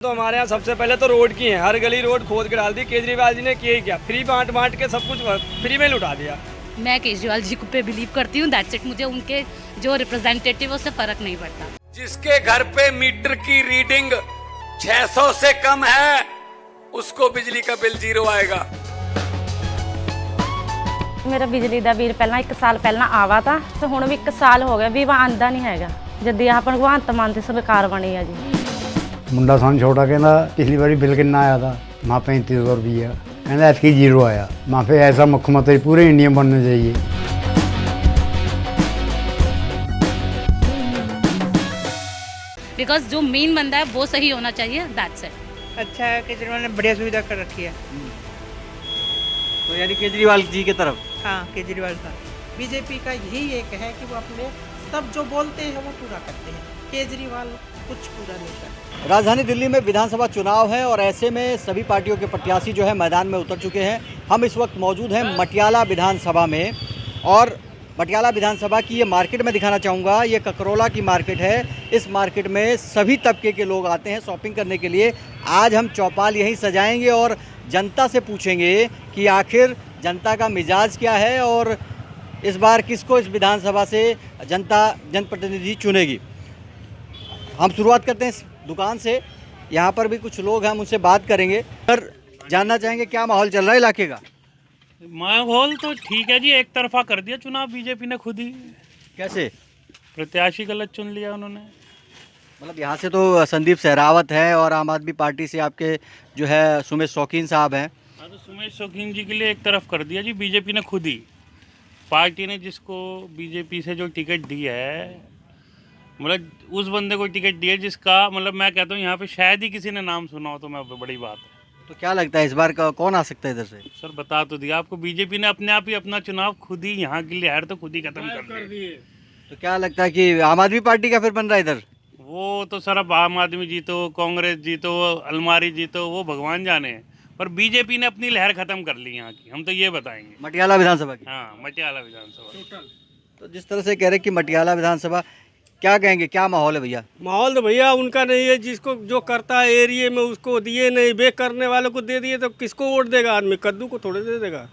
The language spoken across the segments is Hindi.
तो हमारे यहाँ सबसे पहले तो रोड की है, हर गली रोड खोद के डाल दी। केजरीवाल जी ने किया ही क्या, फ्री बांट के सब कुछ फ्री में लुटा दिया। मैं केजरीवाल जी पे बिलीव करती हूँ, दैट्स इट। मुझे उनके जो रिप्रेजेंटेटिव है उससे फर्क नहीं पड़ता। जिसके घर पे मीटर की रीडिंग 600 से कम है उसको बिजली का बिल 0 आएगा। मेरा बिजली ਦਾ ਬਿੱਲ ਪਹਿਲਾਂ 1 ਸਾਲ ਪਹਿਲਾਂ ਆਵਾ ਤਾਂ ਤੇ ਹੁਣ ਵੀ 1 ਸਾਲ ਹੋ ਗਿਆ ਵੀ ਆਂਦਾ ਨਹੀਂ ਹੈਗਾ। ਜਦ ਆਹ ਭਗਵੰਤ ਮਾਨ ਦੀ ਸਰਕਾਰ ਬਣੀ ਆ ਜੀ। ਮੁੰਡਾ ਸਾਨੂੰ ਛੋਟਾ ਕਹਿੰਦਾ ਪਿਛਲੀ ਵਾਰੀ ਬਿੱਲ ਕਿੰਨਾ ਆਇਆ था माँ 3500 रुपया कहना ऐसी 0 आया। माँ पे ऐसा मुख्यमंत्री पूरे इंडिया में बनना चाहिए। बिकॉज जो मेन बंदा है वो सही होना चाहिए, दैट्स इट। अच्छा है, केजरीवाल ने बढ़िया सुविधा कर रखी है। तो यानी केजरीवाल जी की तरफ। हाँ, केजरीवाल का बीजेपी का यही एक है कि वो अपने सब जो बोलते हैं वो पूरा करते हैं। केजरीवाल कुछ पूरा नहीं करते। राजधानी दिल्ली में विधानसभा चुनाव है और ऐसे में सभी पार्टियों के प्रत्याशी जो है मैदान में उतर चुके हैं। हम इस वक्त मौजूद हैं मटियाला विधानसभा में और मटियाला विधानसभा की ये मार्केट में दिखाना चाहूँगा। ये ककरोला की मार्केट है। इस मार्केट में सभी तबके के लोग आते हैं शॉपिंग करने के लिए। आज हम चौपाल यहीं सजाएंगे और जनता से पूछेंगे कि आखिर जनता का मिजाज क्या है और इस बार किसको इस विधानसभा से जनता जनप्रतिनिधि चुनेगी। हम शुरुआत करते हैं इस दुकान से। यहाँ पर भी कुछ लोग हैं, हम उनसे बात करेंगे। सर, जानना चाहेंगे क्या माहौल चल रहा है इलाके का? माहौल तो ठीक है जी, एक तरफा कर दिया चुनाव बीजेपी ने खुद ही। कैसे? प्रत्याशी गलत चुन लिया उन्होंने। मतलब यहाँ से तो संदीप सहरावत है और आम आदमी पार्टी से आपके जो है सुमेश शौकीन साहब हैं। हाँ, तो सुमेश शौकीन जी के लिए एक तरफ कर दिया जी बीजेपी ने खुद ही। पार्टी ने जिसको बीजेपी से जो टिकट दी है, मतलब उस बंदे को टिकट दिया जिसका, मतलब मैं कहता हूँ यहाँ पे शायद ही किसी ने नाम सुना हो, तो मैं बड़ी बात है। तो क्या लगता है इस बार का कौन आ सकता है इधर से? सर बता तो दिया आपको, बीजेपी ने अपने आप ही अपना चुनाव खुद ही, यहाँ की लहर तो खुद ही खत्म कर दी। तो क्या लगता है कि आम आदमी पार्टी का फिर बन रहा है इधर? वो तो सर अब आम आदमी जीतो, कांग्रेस जीतो, अलमारी जीतो, वो भगवान जाने। पर बीजेपी ने अपनी लहर खत्म कर ली यहाँ की, हम तो ये बताएंगे। मटियाला विधानसभा की? हाँ, मटियाला विधानसभा। तो जिस तरह से कह रहे कि मटियाला विधानसभा, क्या कहेंगे, क्या माहौल है भैया? माहौल तो भैया उनका नहीं है। जिसको जो करता है एरिया में उसको दिए नहीं, बे करने वालों को दे दिए तो किसको वोट देगा आदमी? कद्दू को थोड़े दे देगा।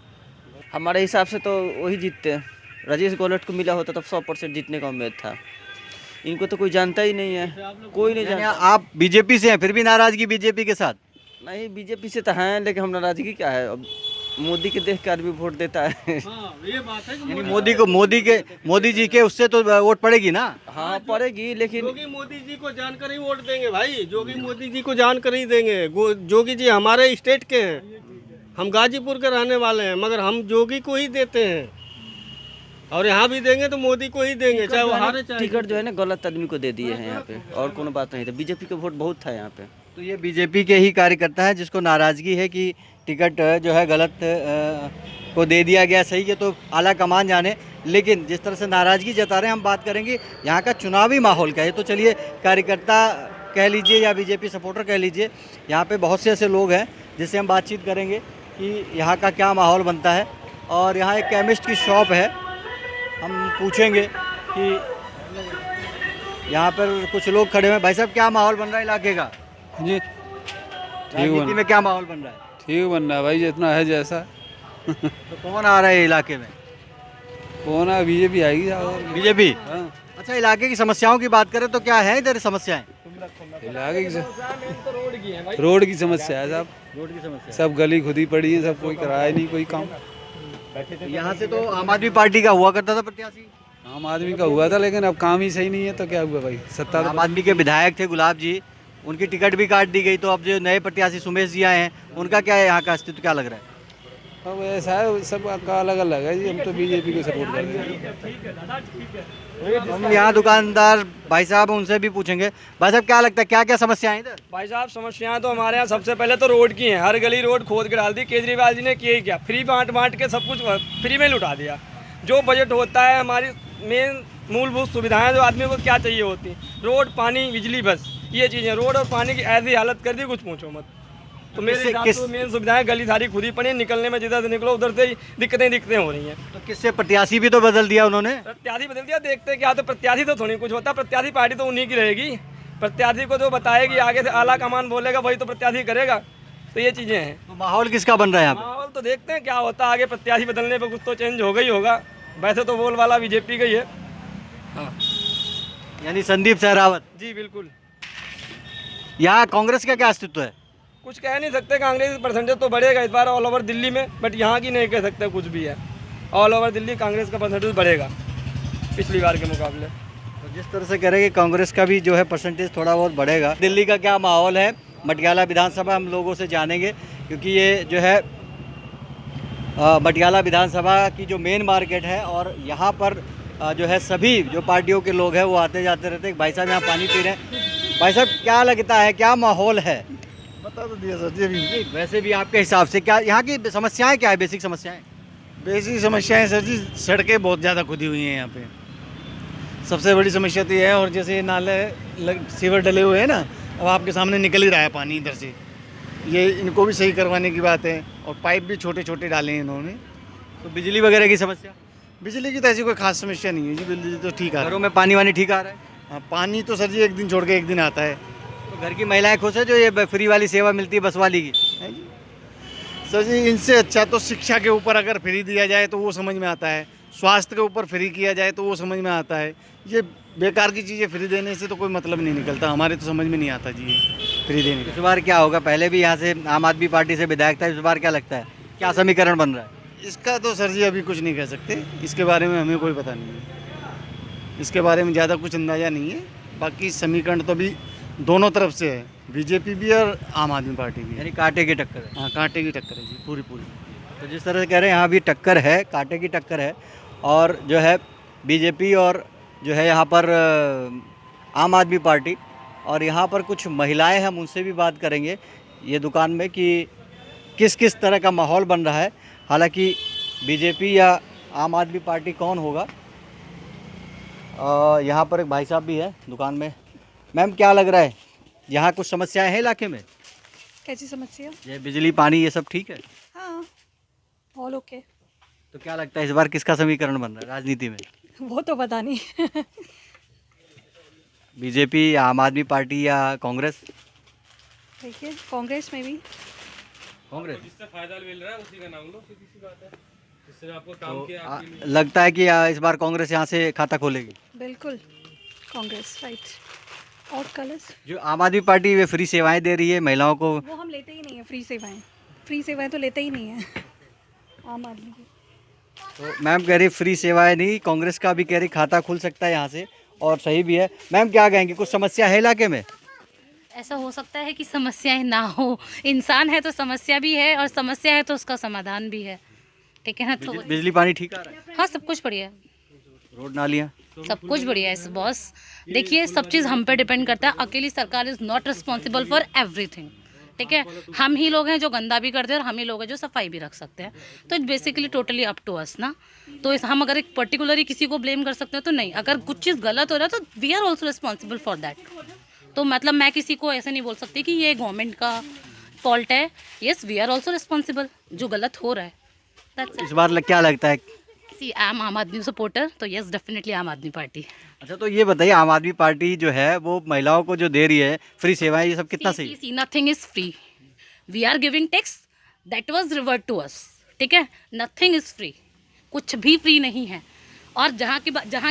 हमारे हिसाब से तो वही जीतते हैं। राजेश गोलट को मिला होता तब 100% जीतने का उम्मीद था। इनको तो कोई जानता ही नहीं है, कोई नहीं जानता। आप बीजेपी से हैं फिर भी नाराजगी बीजेपी के साथ? नहीं, बीजेपी से तो हैं, लेकिन हम नाराजगी क्या है, अब मोदी के देख के आदमी वोट देता है। ये बात है। यानी मोदी जी के उससे तो वोट पड़ेगी ना? हाँ पड़ेगी, लेकिन जोगी मोदी जी को जानकर ही वोट देंगे भाई। जोगी मोदी जी को जानकर ही देंगे। जोगी जी हमारे स्टेट के हैं, हम गाजीपुर के रहने वाले हैं, मगर हम जोगी को ही देते हैं और यहाँ भी देंगे तो मोदी को ही देंगे, चाहे वो हारे चाहे। टिकट जो है ना गलत आदमी को दे दिए हैं यहाँ पे, और कोनो बात नहीं था। बीजेपी का वोट बहुत था यहाँ पे। तो ये बीजेपी के ही कार्यकर्ता है जिसको नाराजगी है कि टिकट जो है गलत को दे दिया गया। सही है, तो आला कमान जाने, लेकिन जिस तरह से नाराजगी जता रहे हैं, हम बात करेंगे यहाँ का चुनावी माहौल का है। तो चलिए, कार्यकर्ता कह लीजिए या बीजेपी सपोर्टर कह लीजिए, यहाँ पे बहुत से ऐसे लोग हैं जिससे हम बातचीत करेंगे कि यहाँ का क्या माहौल बनता है। और यहाँ एक केमिस्ट की शॉप है, हम पूछेंगे कि यहाँ पर कुछ लोग खड़े हैं। भाई साहब, क्या माहौल बन रहा है इलाके का? जी राजनीति में क्या माहौल बन रहा है? ठीक बन रहा है भाई, जितना है जैसा। तो कौन आ रहा है इलाके में? कौन है? बीजेपी आएगी। बीजेपी? हाँ। अच्छा, इलाके की समस्याओं की बात करें तो क्या है इधर समस्याएं? इलाके की रोड की समस्या है साहब। रोड की समस्या? सब गली खुद ही पड़ी है, सब कोई कराया नहीं कोई काम। यहाँ से तो आम आदमी पार्टी का हुआ करता था प्रत्याशी। आम आदमी का हुआ था, लेकिन अब काम ही सही नहीं है तो क्या हुआ भाई? सत्ता आम आदमी के विधायक थे गुलाब जी, उनकी टिकट भी काट दी गई। तो अब जो नए प्रत्याशी सुमेश जी आए हैं, उनका क्या है, यहाँ का अस्तित्व क्या लग रहा है? अब ऐसा है, सब का अलग अलग है जी। हम तो बीजेपी को सपोर्ट करते हैं। हम यहाँ दुकानदार भाई साहब उनसे भी पूछेंगे। भाई साहब, क्या लगता है क्या क्या समस्याएं इधर? भाई साहब, समस्याएं तो हमारे यहाँ सबसे पहले तो रोड की हैं, हर गली रोड खोद के डाल दी। केजरीवाल जी ने किया ही क्या, फ्री बांट के सब कुछ फ्री में लुटा दिया। जो बजट होता है, हमारी मेन मूलभूत सुविधाएं जो आदमी को क्या चाहिए होती, रोड, पानी, बिजली, बस ये चीज़ें। रोड और पानी की ऐसी हालत कर दी, कुछ पूछो मत। तो मेरे हिसाब से मेन सुविधाएं गली सारी खुद ही पड़ी, निकलने में जिधर से निकलो उधर से ही दिक्कतें हो रही हैं। तो किससे प्रत्याशी भी तो बदल दिया उन्होंने? प्रत्याशी बदल दिया, देखते क्या, तो प्रत्याशी तो थोड़ी कुछ होता। प्रत्याशी पार्टी तो उन्हीं की रहेगी। प्रत्याशी को जो बताएगी आगे से आला कमान बोलेगा वही तो प्रत्याशी करेगा। तो ये चीज़ें हैं। तो माहौल किसका बन रहा है यहाँ पे? माहौल तो देखते हैं क्या होता है आगे, प्रत्याशी बदलने पर कुछ तो चेंज होगा ही होगा। वैसे तो बोलबाला बीजेपी का ही है। हाँ, यानी संदीप सहरावत। जी बिल्कुल। यहाँ कांग्रेस का क्या अस्तित्व है? कुछ कह नहीं सकते, कांग्रेस परसेंटेज तो बढ़ेगा इस बार ऑल ओवर दिल्ली में, बट यहाँ की नहीं कह सकते कुछ भी है। ऑल ओवर दिल्ली कांग्रेस का परसेंटेज बढ़ेगा पिछली बार के मुकाबले। तो जिस तरह से कह रहे हैं कि कांग्रेस का भी जो है परसेंटेज थोड़ा बहुत बढ़ेगा। दिल्ली का क्या माहौल है, मटियाला विधानसभा हम लोगों से जानेंगे, क्योंकि ये जो है मटियाला विधानसभा की जो मेन मार्केट है और यहाँ पर जो है सभी जो पार्टियों के लोग हैं वो आते जाते रहते हैं। भाई साहब यहाँ पानी पी रहे हैं। भाई साहब क्या लगता है, क्या माहौल है? बता तो दिया सर जी अभी। नहीं, वैसे भी आपके हिसाब से क्या यहाँ की समस्याएं क्या है, बेसिक समस्याएं? बेसिक समस्याएं सर जी, सड़कें बहुत ज़्यादा खुदी हुई हैं यहाँ पे, सबसे बड़ी समस्या तो ये है। और जैसे नाले सीवर डले हुए हैं ना, अब आपके सामने निकल ही रहा है पानी इधर से, ये इनको भी सही करवाने की बात है। और पाइप भी छोटे छोटे डाले हैं इन्होंने। तो बिजली वगैरह की समस्या? बिजली की तो ऐसी कोई खास समस्या नहीं है जी, बिजली तो ठीक आ रहा घरों में पानी वानी ठीक आ रहा है? है। हाँ, पानी तो सर जी एक दिन छोड़ के एक दिन आता है। तो घर की महिलाएं खुश है जो ये फ्री वाली सेवा मिलती है बस वाली की? है जी सर जी, इनसे अच्छा तो शिक्षा के ऊपर अगर फ्री दिया जाए तो वो समझ में आता है, स्वास्थ्य के ऊपर फ्री किया जाए तो वो समझ में आता है। ये बेकार की चीज़ें फ्री देने से तो कोई मतलब नहीं निकलता, हमारे तो समझ में नहीं आता जी ये फ्री देने का। इस बार क्या होगा? पहले भी यहाँ से आम आदमी पार्टी से विधायक था, इस बार क्या लगता है, क्या समीकरण बन रहा है? इसका तो सर जी अभी कुछ नहीं कह सकते, इसके बारे में हमें कोई पता नहीं है, इसके बारे में ज़्यादा कुछ अंदाज़ा नहीं है। बाकी समीकरण तो भी दोनों तरफ से है, बीजेपी भी और आम आदमी पार्टी भी। यानी कांटे की टक्कर है? हाँ, कांटे की टक्कर है जी, पूरी पूरी। तो जिस तरह से कह रहे हैं यहाँ भी टक्कर है, कांटे की टक्कर है। और जो है बीजेपी और जो है यहाँ पर आम आदमी पार्टी, और यहाँ पर कुछ महिलाएं, हम उनसे भी बात करेंगे ये दुकान में कि किस किस तरह का माहौल बन रहा है। हालांकि बीजेपी या आम आदमी पार्टी कौन होगा। यहाँ पर एक भाई साहब भी है दुकान में। मैम क्या लग रहा है, यहाँ कुछ समस्याएं हैं इलाके में? कैसी समस्या? ये बिजली पानी ये सब ठीक है? हाँ, ऑल ओके। तो क्या लगता है इस बार किसका समीकरण बन रहा है राजनीति में? वो तो पता नहीं। बीजेपी या आम आदमी पार्टी या कांग्रेस? देखिए कांग्रेस में भी। कांग्रेस जिससे फायदा मिल रहा है उसी का नाम लो, सीधी सी बात है। जिससे आपको काम तो किया लगता है कि इस बार कांग्रेस यहाँ से खाता खोलेगी? बिल्कुल कांग्रेस, राइट। और कलर्स जो आम आदमी पार्टी वे फ्री सेवाएं दे रही है महिलाओं को, वो हम लेते ही नहीं है। फ्री सेवाएं तो लेते ही नहीं है आम आदमी की। तो मैम कह रही फ्री सेवाएं नहीं, कांग्रेस का भी कह रही खाता खुल सकता है यहाँ से, और सही भी है। मैम क्या कहेंगे, कुछ समस्या है इलाके में? ऐसा हो सकता है कि समस्याएं ना हो, इंसान है तो समस्या भी है और समस्या है तो उसका समाधान भी है, ठीक है ना। तो बिजली पानी ठीक आ रहा है? हाँ, सब कुछ बढ़िया है, रोड नालियाँ सब कुछ बढ़िया है बॉस। देखिए सब चीज़ हम पे डिपेंड करता है, अकेली सरकार is not responsible for everything, ठीक है। हम ही लोग हैं जो गंदा भी करते हैं और हम ही लोग हैं जो सफाई भी रख सकते हैं। तो it's basically totally up to us ना। तो हम अगर एक पर्टिकुलरली किसी को ब्लेम कर सकते हैं तो नहीं, अगर कुछ चीज़ गलत हो रहा है तो we are also responsible for that. तो मतलब मैं किसी को ऐसे नहीं बोल सकती कि ये गवर्नमेंट का फॉल्ट है। Yes, we are also responsible जो गलत हो रहा है। इस बार क्या लगता है? सी आई एम आम आदमी सपोर्टर, तो येस डेफिनेटली आम आदमी पार्टी। अच्छा, तो ये बताइए आम आदमी पार्टी जो है वो महिलाओं को जो दे रही है फ्री सेवाएं, ये सब कितना सही है? Nothing is free, we are giving tax that was revert to us, ठीक है। नथिंग इज फ्री, कुछ भी फ्री नहीं है। और जहाँ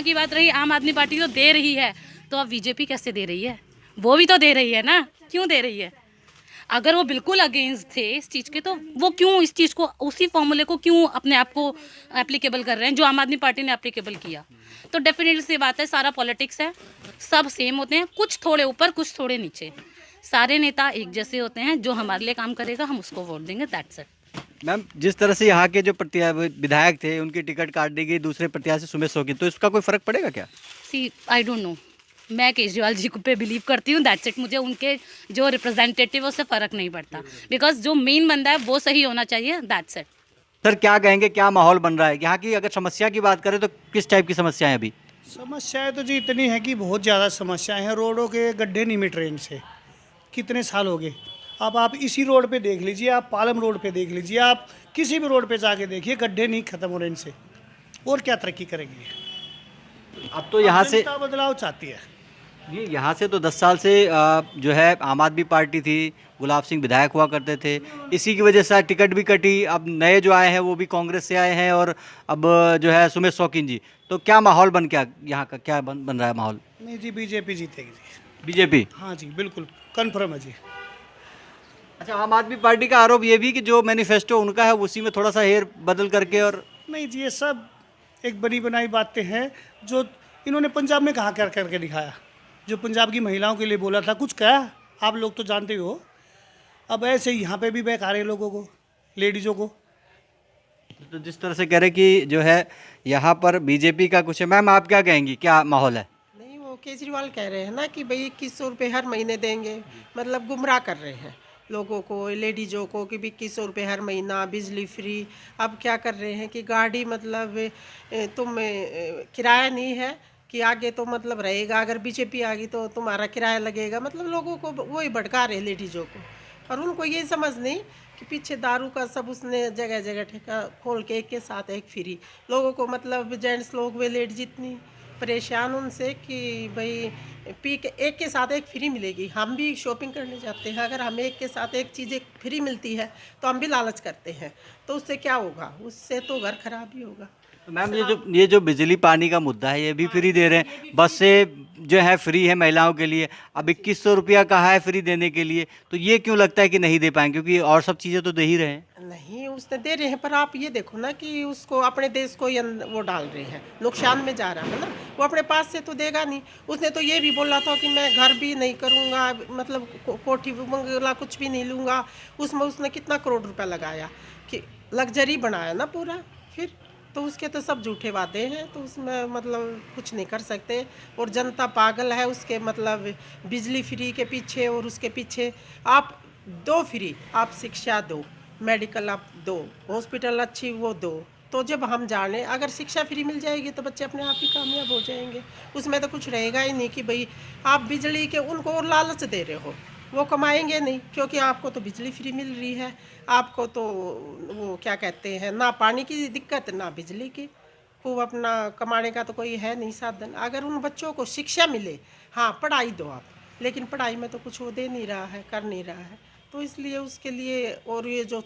की बात रही आम आदमी पार्टी तो दे रही है, तो अब बीजेपी कैसे दे रही है? वो भी तो दे रही है ना, क्यों दे रही है? अगर वो बिल्कुल अगेंस्ट थे इस चीज़ के, तो वो क्यों इस चीज़ को, उसी फॉर्मूले को क्यों अपने आप को एप्लीकेबल कर रहे हैं जो आम आदमी पार्टी ने एप्लीकेबल किया? तो डेफिनेटली सी बात है, सारा पॉलिटिक्स है, सब सेम होते हैं, कुछ थोड़े ऊपर कुछ थोड़े नीचे। सारे नेता एक जैसे होते हैं, जो हमारे लिए काम करेगा हम उसको वोट देंगे, दैट्स इट। मैम, जिस तरह से यहाँ के जो विधायक थे उनकी टिकट काट दी गई दूसरे प्रत्याशी सुमेश शौकीन, तो इसका कोई फर्क पड़ेगा क्या? सी आई डोंट नो, मैं केजरीवाल जी को पे बिलीव करती हूँ, दैट्स इट। मुझे उनके जो रिप्रेजेंटेटिव है उससे फ़र्क नहीं पड़ता, बिकॉज जो मेन बंदा है वो सही होना चाहिए, दैट्स इट। सर क्या कहेंगे, क्या माहौल बन रहा है यहाँ की? अगर समस्या की बात करें तो किस टाइप की समस्या है अभी? समस्याएं तो जी इतनी है कि बहुत ज़्यादा समस्याएं हैं। रोडों के गड्ढे नहीं मिट रहे इनसे, कितने साल हो गए। अब आप इसी रोड पे देख लीजिए, आप पालम रोड पे देख लीजिए, आप किसी भी रोड पे जाके देखिए, गड्ढे नहीं खत्म हो रहे इनसे। और क्या तरक्की करेंगे? अब तो यहाँ से बदलाव चाहती है। ये यहाँ से तो 10 साल से जो है आम आदमी पार्टी थी, गुलाब सिंह विधायक हुआ करते थे, इसी की वजह से टिकट भी कटी। अब नए जो आए हैं वो भी कांग्रेस से आए हैं और अब जो है सुमित शौकीन जी, तो क्या माहौल बन क्या यहाँ का क्या बन रहा है माहौल? नहीं जी, बीजेपी जीतेगी जी। बीजेपी? हाँ जी, बिल्कुल कन्फर्म है जी। अच्छा, आम आदमी पार्टी का आरोप ये भी कि जो मैनिफेस्टो उनका है उसी में थोड़ा सा हेर बदल करके और नहीं जी, ये सब एक बनी बनाई बातें हैं जो इन्होंने पंजाब में कहाँ कर करके दिखाया। जो पंजाब की महिलाओं के लिए बोला था कुछ कहा, आप लोग तो जानते ही हो। अब ऐसे ही यहाँ पे भी बहका रहे लोगों को, लेडीज़ों को। तो जिस तरह से कह रहे कि जो है यहाँ पर बीजेपी का कुछ है, मैम आप क्या कहेंगी, क्या माहौल है? नहीं, वो केजरीवाल कह रहे हैं ना कि भाई 2100 रुपये हर महीने देंगे, मतलब गुमराह कर रहे हैं लोगों को, लेडीज़ों को कि 2100 रुपये हर महीना, बिजली फ्री। अब क्या कर रहे हैं कि गाड़ी मतलब तुम किराया नहीं है कि आगे तो मतलब रहेगा, अगर बीजेपी आ गई तो तुम्हारा किराया लगेगा, मतलब लोगों को वही भड़का रहे लेडीज़ों को। और उनको ये समझ नहीं कि पीछे दारू का सब उसने जगह जगह ठेका खोल के एक के साथ एक फ्री लोगों को, मतलब जेंट्स लोग वे लेट जितनी परेशान उनसे कि भाई पी के एक के साथ एक फ्री मिलेगी। हम भी शॉपिंग करने जाते हैं, अगर हमें एक के साथ एक चीज़ एक फ्री मिलती है तो हम भी लालच करते हैं, तो उससे क्या होगा, उससे तो घर खराब ही होगा। तो मैम ये जो बिजली पानी का मुद्दा है ये भी फ्री दे रहे हैं, बस से जो है फ्री है महिलाओं के लिए। अब 2100 रुपया कहा है फ्री देने के लिए, तो ये क्यों लगता है कि नहीं दे पाएंगे, क्योंकि और सब चीज़ें तो दे ही रहे हैं। नहीं, उसने दे रहे हैं, पर आप ये देखो ना कि उसको अपने देश को वो डाल रहे हैं, नुकसान में जा रहा है ना। वो अपने पास से तो देगा नहीं। उसने तो ये भी बोला था कि मैं घर भी नहीं करूँगा, मतलब कोठी बंगला कुछ भी नहीं लूँगा। उसमें उसने कितना करोड़ रुपया लगाया कि लग्जरी बनाया ना पूरा, फिर तो उसके तो सब झूठे वादे हैं, तो उसमें मतलब कुछ नहीं कर सकते। और जनता पागल है उसके, मतलब बिजली फ्री के पीछे और उसके पीछे। आप दो फ्री, आप शिक्षा दो, मेडिकल आप दो, हॉस्पिटल अच्छी वो दो, तो जब हम जाने अगर शिक्षा फ्री मिल जाएगी तो बच्चे अपने आप ही कामयाब हो जाएंगे। उसमें तो कुछ रहेगा ही नहीं कि भाई आप बिजली के उनको और लालच दे रहे हो, वो कमाएंगे नहीं, क्योंकि आपको तो बिजली फ्री मिल रही है, आपको तो वो क्या कहते हैं, ना पानी की दिक्कत ना बिजली की, खूब अपना कमाने का तो कोई है नहीं साधन। अगर उन बच्चों को शिक्षा मिले, हाँ पढ़ाई दो आप, लेकिन पढ़ाई में तो कुछ वो दे नहीं रहा है, कर नहीं रहा है, तो इसलिए उसके लिए। और ये जो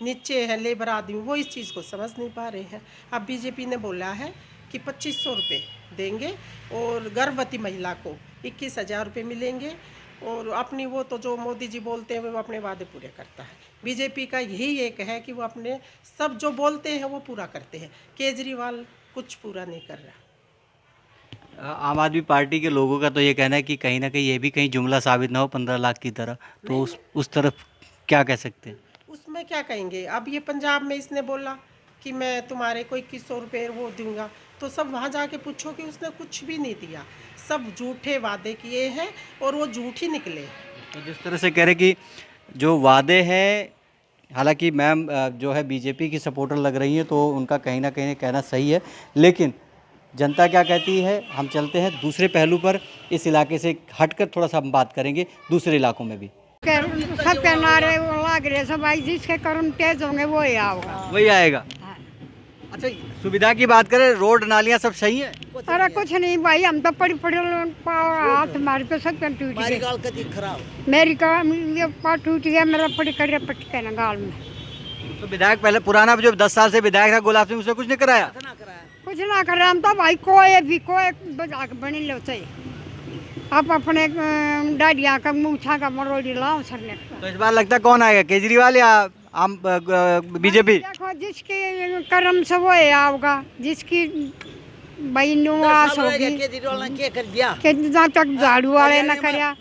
नीचे है लेबर आदमी, वो इस चीज़ को समझ नहीं पा रहे हैं। अब बीजेपी ने बोला है कि 2500 रुपये देंगे और गर्भवती महिला को 21,000 रुपये मिलेंगे। और अपनी वो तो जो मोदी जी बोलते हैं वो अपने वादे पूरे करता है। बीजेपी का यही एक है कि वो अपने सब जो बोलते हैं वो पूरा करते हैं। केजरीवाल कुछ पूरा नहीं कर रहा। आम आदमी पार्टी के लोगों का तो ये कहना है कि कहीं ना कहीं ये भी कहीं जुमला साबित ना हो 15 लाख की तरह, तो उस तरफ क्या कह सकते हैं? उसमें क्या कहेंगे। अब ये पंजाब में इसने बोला कि मैं तुम्हारे को 2100 रुपये वो दूंगा, तो सब वहाँ जाके पूछो कि उसने कुछ भी नहीं दिया, सब झूठे वादे किए हैं और वो झूठ ही निकले। तो जिस तरह से कह रहे कि जो वादे हैं, हालांकि मैम जो है बीजेपी की सपोर्टर लग रही हैं, तो उनका कहीं ना कहीं कहना सही है, लेकिन जनता क्या कहती है, हम चलते हैं दूसरे पहलू पर। इस इलाके से हटकर थोड़ा सा हम बात करेंगे दूसरे इलाकों में भी। सब नारे लग रहे सब, भाई जिसके कर्म तेज होंगे वो ही आएगा, वही आएगा। अच्छा, सुविधा की बात करें, रोड नालियाँ सब सही है? अरे कुछ नहीं भाई, हम तो पड़ी पड़ी हाथ मार पे सब टूट गए। मेरी ये पाँव टूट गया, मेरा पड़ी कर पटके ना गाल में। तो विधायक पहले पुराना जो 10 साल से विधायक था गुलाब सिंह, उसने कुछ नहीं कराया? कुछ ना कर रहा हम तो भाई, कोई बजा के बने लो चाहिए। आप अपने डाडिया का मूछा का मरोड़ी लाओ सरने। तो इस बार लगता कौन आएगा, केजरीवाल या आम बीजेपी? देखो जिसकी कर्म से वो आऊगा, जिसकी भाई नुआस होगी। कितना तक झाड़ू वाले न करया,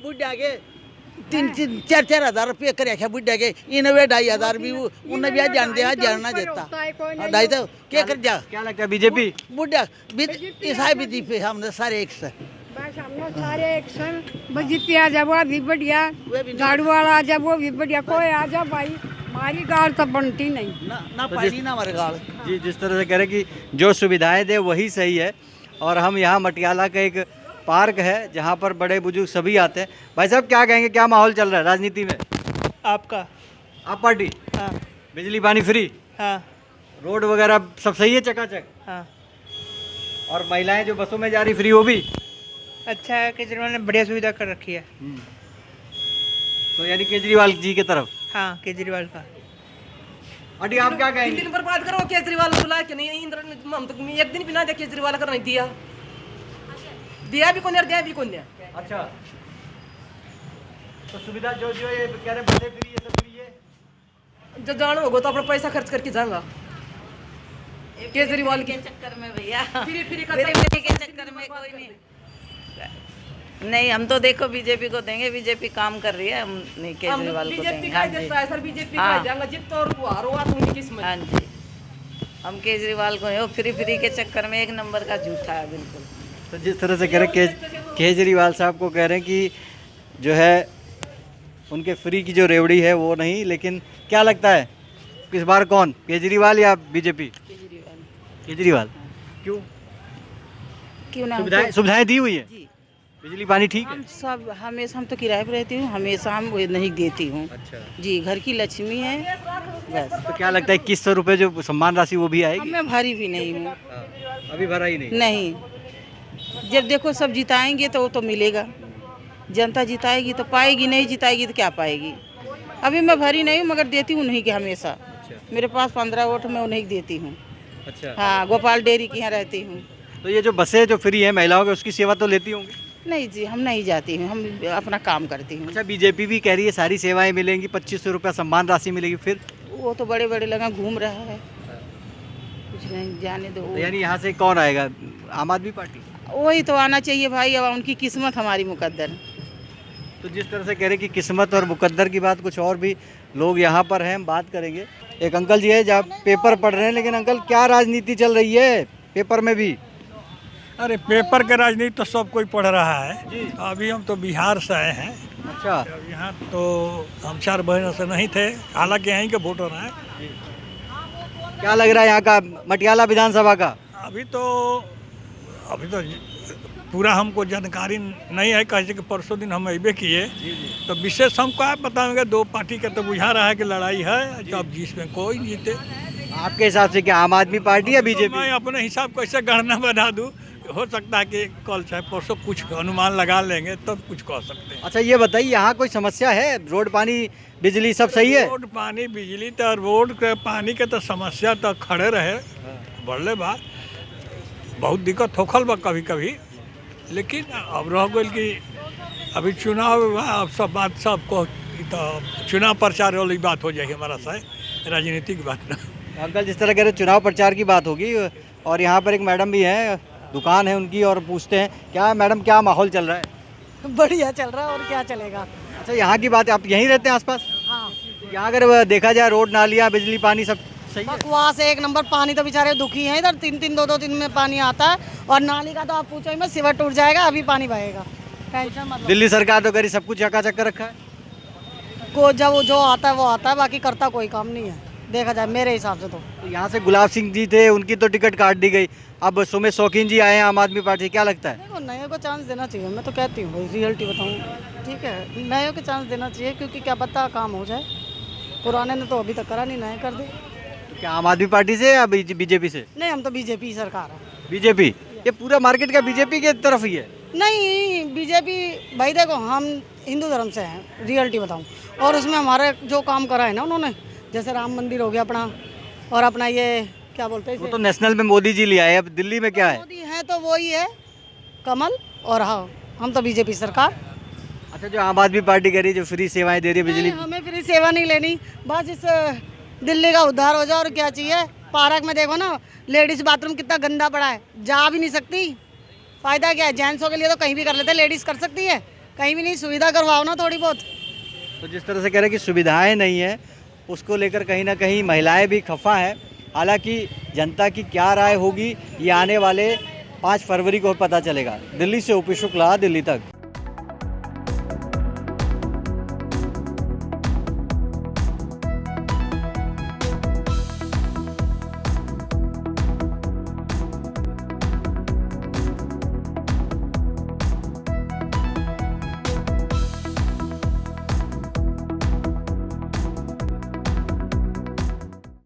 3-4 हजार रुपये कर बुढ़ा के इन 2,500 भी उन्हें भी जान दिया, जानना देता 2,500 तो क्या कर जा। क्या लगता है बीजेपी? बुढ़ा बीजेपी हमने सारे एक से, बस हमने सारे एक सन। बीजेपी आ जा वो भी बढ़िया, झाड़ू वाला आ जा वो भी बढ़िया, कोई आ जा भाई, हमारी गाल तो बनती नहीं ना पानी ना हमारे गाल। जी, जिस तरह से कह रहे कि जो सुविधाएं दे वही सही है। और हम यहाँ मटियाला का एक पार्क है जहाँ पर बड़े बुजुर्ग सभी आते हैं। भाई साहब क्या कहेंगे, क्या माहौल चल रहा है राजनीति में? आपका आप पार्टी? हाँ। बिजली पानी फ्री? हाँ। रोड वगैरह सब सही है चकाचक? हाँ। और महिलाएं जो बसों में जा रही फ्री, वो भी? अच्छा है, केजरीवाल ने बढ़िया सुविधा कर रखी है। तो यानी केजरीवाल जी की तरफ। हाँ, केजरीवाल का। अभी आप क्या कहेंगे? दिन बर्बाद करो, केजरीवाल बुला के नहीं इंद्र हम तो एक दिन बिना देखे केजरीवाल कर नहीं दिया भी कौन दिया भी कौन। अच्छा, तो सुविधा जो जो ये कह रहे बसे फ्री ये सब फ्री है। जो जान होगा तो अपना पैसा खर्च करके जाऊंगा केजरीवाल के चक्कर में भैया, फ्री फ्री के चक्कर में कोई नहीं, हम तो देखो बीजेपी को देंगे, बीजेपी काम कर रही है, हम नहीं केजरीवाल को देंगे। हाँ जी, सर बीजेपी का जाएगा जित और हारो तुम्हारी किस्मत। हाँ जी, हम केजरीवाल को है, फ्री के चक्कर में एक नंबर का झूठा है बिल्कुल। तो जिस तरह से कह रहे केजरीवाल साहब को कह रहे हैं कि जो है उनके फ्री की जो रेवड़ी है वो नहीं, लेकिन क्या लगता है इस बार कौन, केजरीवाल या बीजेपी? केजरीवाल। क्यों ना? सुविधाएं दी हुई है, बिजली पानी ठीक है? हम सब हमेशा, हम तो किराए पर रहती हूँ, हमेशा हम वो नहीं देती हूँ। अच्छा जी, घर की लक्ष्मी है बस। तो क्या लगता है 2100 रुपये जो सम्मान राशि वो भी आएगी? मैं भरी भी नहीं हूँ। अभी भरा ही नहीं? नहीं, जब देखो सब जिताएंगे तो वो तो मिलेगा, जनता जिताएगी तो पाएगी, नहीं जिताएगी तो क्या पाएगी। अभी मैं भरी नहीं हूँ मगर देती हूँ उन्हीं के हमेशा। मेरे पास 15 वोट मैं उन्हीं की देती हूँ। अच्छा। हाँ, गोपाल डेयरी की यहाँ रहती हूँ। तो ये जो बसें जो फ्री है महिलाओं की, उसकी सेवा तो लेती होंगी? नहीं जी, हम नहीं जाती हूँ, हम अपना काम करती हूँ। अच्छा, बीजेपी भी कह रही है सारी सेवाएं मिलेंगी, 2500 रुपये सम्मान राशि मिलेगी, फिर वो तो बड़े बड़े लगा घूम रहा है, कुछ नहीं, जाने दो। तो यानी यहाँ से कौन आएगा? आम आदमी पार्टी? वही तो आना चाहिए भाई, अब उनकी किस्मत हमारी मुकद्दर। तो जिस तरह से कह रहे कि किस्मत और मुकद्दर की बात, कुछ और भी लोग यहाँ पर हैं, हम बात करेंगे। एक अंकल जी है जहाँ पेपर पढ़ रहे हैं, लेकिन अंकल क्या राजनीति चल रही है पेपर में भी? अरे पेपर के राजनीति तो सब कोई पढ़ रहा है। अभी हम तो बिहार से आए हैं। अच्छा। यहाँ तो हम 4 महीनों से नहीं थे, हालांकि यहीं के वोटर हैं। क्या लग रहा है यहाँ का मटियाला विधानसभा का? अभी तो पूरा हमको जानकारी नहीं है, कैसे कि परसों दिन हम अबे किए, तो विशेष हमको आप बताएंगे। 2 पार्टी का तो बुझा रहा है कि लड़ाई है, जब जिसमें कोई जीते। आपके हिसाब से क्या आम आदमी पार्टी या बीजेपी? मैं अपने हिसाब कैसे गणना बना दूँ, हो सकता है कि कल चाहे परसों कुछ अनुमान लगा लेंगे तब कुछ कह सकते हैं। अच्छा, ये बताइए यहाँ कोई समस्या है? रोड पानी बिजली सब सही है? रोड पानी बिजली तो रोड के पानी के तो समस्या तो खड़े रहे, बढ़ले बा, बहुत दिक्कत होखल बा कभी कभी, लेकिन अब रह गई कि अभी चुनाव बा, अब सब बात सबको तो चुनाव प्रचार वाली बात हो जाएगी हमारा साथ, राजनीतिक बात ना। अंकल जिस तरह कह रहे चुनाव प्रचार की बात होगी, और यहाँ पर एक मैडम भी है, दुकान है उनकी, और पूछते हैं क्या मैडम क्या माहौल चल रहा है? बढ़िया चल रहा है, और क्या चलेगा। अच्छा, यहाँ की बात, आप यहीं रहते हैं आसपास? हाँ। यहाँ अगर देखा जाए रोड नालियाँ बिजली पानी सब सही है? बकवास है, 1 नंबर। पानी तो बेचारे दुखी हैं, इधर 3-3 2-2 दिन में पानी आता है, और नाली का तो आप पूछो ही मत, सिवर टूट जाएगा, अभी पानी बहेगा, टेंशन मत लो। दिल्ली सरकार तो करी सब कुछ चकाचक रखा है। को जब जो आता है वो आता है, बाकी करता कोई काम नहीं है देखा जाए मेरे हिसाब से। तो यहाँ से गुलाब सिंह जी थे, उनकी तो टिकट काट दी गई, अब सुमित शौकीन जी आए हैं आम आदमी पार्टी, क्या लगता है? देखो, नए को चांस देना चाहिए, मैं तो कहती हूँ भाई, रियलिटी बताऊँ, ठीक है, नए को चांस देना चाहिए, क्योंकि क्या पता काम हो जाए। पुराने ने तो अभी तक करा नहीं, नए कर दे। तो क्या आम आदमी पार्टी से या बीजेपी से? नहीं, हम तो बीजेपी सरकार है। बीजेपी? ये पूरा मार्केट का बीजेपी के तरफ ही है? नहीं, बीजेपी भाई देखो, हम हिंदू धर्म से हैं, रियलिटी बताऊँ, और उसमें हमारे जो काम करा है ना उन्होंने, जैसे राम मंदिर हो गया अपना, और अपना ये क्या बोलते हैं, वो तो नेशनल में मोदी जी ले आए, अब दिल्ली में क्या है? मोदी है तो वही है कमल, और हाँ, हम तो बीजेपी सरकार। अच्छा, जो आम आदमी पार्टी कह रही है, जो फ्री सेवाएं दे रही है बिजली, हमें फ्री सेवा नहीं लेनी, बस इस दिल्ली का उद्धार हो जाए, और क्या चाहिए। पार्क में देखो ना, लेडीज बाथरूम कितना गंदा पड़ा है, जा भी नहीं सकती, फायदा क्या है। जेंट्सों के लिए तो कहीं भी कर लेते, लेडीज कर सकती है, कहीं भी नहीं, सुविधा करवाओ ना थोड़ी बहुत। तो जिस तरह से कह रहे हैं कि सुविधाएं नहीं है, उसको लेकर कहीं ना कहीं महिलाएं भी खफा हैं। हालांकि जनता की क्या राय होगी ये आने वाले 5 फरवरी को पता चलेगा। दिल्ली से ओपी शुक्ला, दिल्ली तक।